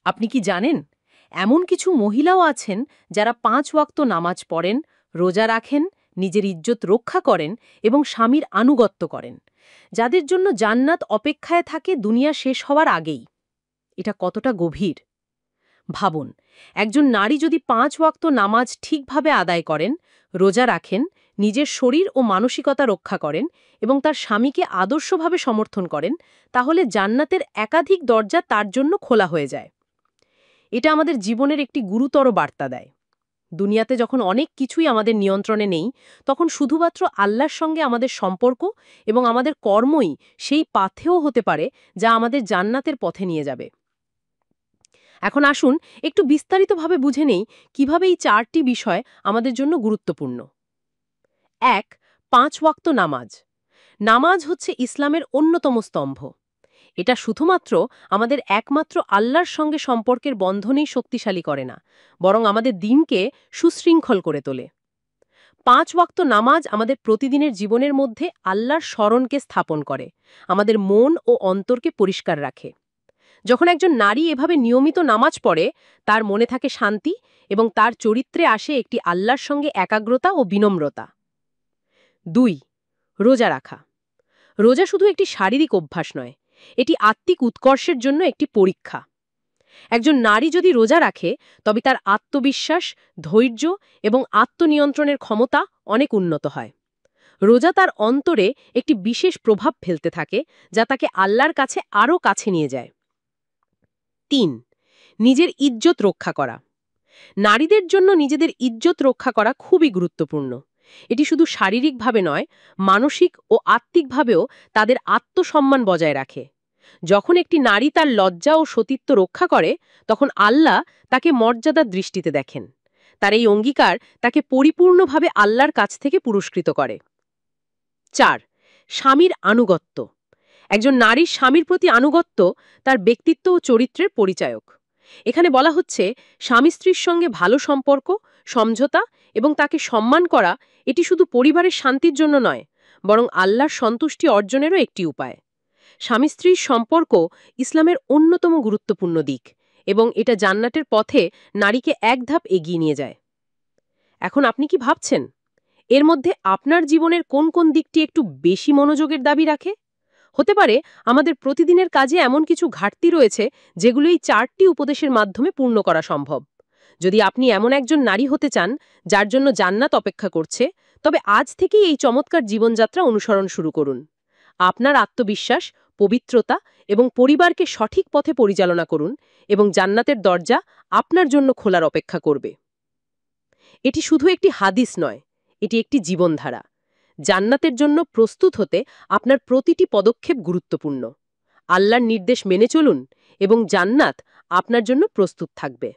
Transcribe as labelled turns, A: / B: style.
A: আপনি কি জানেন এমন কিছু মহিলাও আছেন যারা ৫ ওয়াক্ত নামাজ পড়েন, রোজা রাখেন, নিজের ইজ্জত রক্ষা করেন এবং স্বামীর আনুগত্য করেন, যাদের জন্য জান্নাত অপেক্ষায় থাকে দুনিয়া শেষ হওয়ার আগেই। এটা কতটা গভীর ভাবুন। একজন নারী যদি ৫ ওয়াক্ত নামাজ ঠিকভাবে আদায় করেন, রোজা রাখেন, নিজের শরীর ও মানসিকতা রক্ষা করেন এবং তার স্বামীকে আদর্শভাবে সমর্থন করেন, তাহলে জান্নাতের একাধিক দরজা তার জন্য খোলা হয়ে যায়। এটা আমাদের জীবনের একটি গুরুতর বার্তা দেয়। দুনিয়াতে যখন অনেক কিছুই আমাদের নিয়ন্ত্রণে নেই, তখন শুধুমাত্র আল্লাহর সঙ্গে আমাদের সম্পর্ক এবং আমাদের কর্মই সেই পাথেও হতে পারে যা আমাদের জান্নাতের পথে নিয়ে যাবে। এখন আসুন একটু বিস্তারিতভাবে বুঝে নেই কিভাবে এই 4টি বিষয় আমাদের জন্য গুরুত্বপূর্ণ। ১. ৫ ওয়াক্ত নামাজ। নামাজ হচ্ছে ইসলামের অন্যতম স্তম্ভ। এটা শুধুমাত্র আমাদের একমাত্র আল্লাহর সঙ্গে সম্পর্কের বন্ধনেই শক্তিশালী করে না, বরং আমাদের দিনকে সুশৃঙ্খল করে তোলে। ৫ ওয়াক্ত নামাজ আমাদের প্রতিদিনের জীবনের মধ্যে আল্লাহর স্মরণকে স্থাপন করে, আমাদের মন ও অন্তরকে পরিষ্কার রাখে। যখন একজন নারী এভাবে নিয়মিত নামাজ পড়ে, তার মনে থাকে শান্তি এবং তার চরিত্রে আসে একটি আল্লাহর সঙ্গে একাগ্রতা ও বিনম্রতা। ২. রোজা রাখা। রোজা শুধু একটি শারীরিক অভ্যাস নয়, এটি আত্মিক উৎকর্ষের জন্য একটি পরীক্ষা। একজন নারী যদি রোজা রাখে, তবে তার আত্মবিশ্বাস, ধৈর্য এবং আত্মনিয়ন্ত্রণের ক্ষমতা অনেক উন্নত হয়। রোজা তার অন্তরে একটি বিশেষ প্রভাব ফেলতে থাকে, যা তাকে আল্লাহর কাছে আরও কাছে নিয়ে যায়। ৩. নিজের ইজ্জত রক্ষা করা। নারীদের জন্য নিজেদের ইজ্জত রক্ষা করা খুবই গুরুত্বপূর্ণ। এটি শুধু শারীরিকভাবে নয়, মানসিক ও আত্মিকভাবেও তাদের আত্মসম্মান বজায় রাখে। যখন একটি নারী তার লজ্জা ও সতীত্ব রক্ষা করে, তখন আল্লাহ তাকে মর্যাদার দৃষ্টিতে দেখেন। তার এই অঙ্গীকার তাকে পরিপূর্ণভাবে আল্লাহর কাছ থেকে পুরস্কৃত করে। ৪. স্বামীর আনুগত্য। একজন নারীর স্বামীর প্রতি আনুগত্য তার ব্যক্তিত্ব ও চরিত্রের পরিচায়ক। এখানে বলা হচ্ছে, স্বামী স্ত্রীর সঙ্গে ভালো সম্পর্ক, সমঝোতা এবং তাকে সম্মান করা, এটি শুধু পরিবারের শান্তির জন্য নয়, বরং আল্লাহর সন্তুষ্টি অর্জনেরও একটি উপায়। স্বামী স্ত্রীর সম্পর্ক ইসলামের অন্যতম গুরুত্বপূর্ণ দিক এবং এটা জান্নাতের পথে নারীকে এক ধাপ এগিয়ে নিয়ে যায়। এখন আপনি কি ভাবছেন, এর মধ্যে আপনার জীবনের কোন কোন দিকটি একটু বেশি মনোযোগের দাবি রাখে? হতে পারে আমাদের প্রতিদিনের কাজে এমন কিছু ঘাটতি রয়েছে যেগুলো এই 4টি উপদেশের মাধ্যমে পূর্ণ করা সম্ভব। যদি আপনি এমন একজন নারী হতে চান যার জন্য জান্নাত অপেক্ষা করছে, তবে আজ থেকেই এই চমৎকার জীবনযাত্রা অনুসরণ শুরু করুন। আপনার আত্মবিশ্বাস, পবিত্রতা এবং পরিবারকে সঠিক পথে পরিচালনা করুন এবং জান্নাতের দরজা আপনার জন্য খোলার অপেক্ষা করবে। এটি শুধু একটি হাদিস নয়, এটি একটি জীবনধারা। জান্নাতের জন্য প্রস্তুত হতে আপনার প্রতিটি পদক্ষেপ গুরুত্বপূর্ণ। আল্লাহর নির্দেশ মেনে চলুন এবং জান্নাত আপনার জন্য প্রস্তুত থাকবে।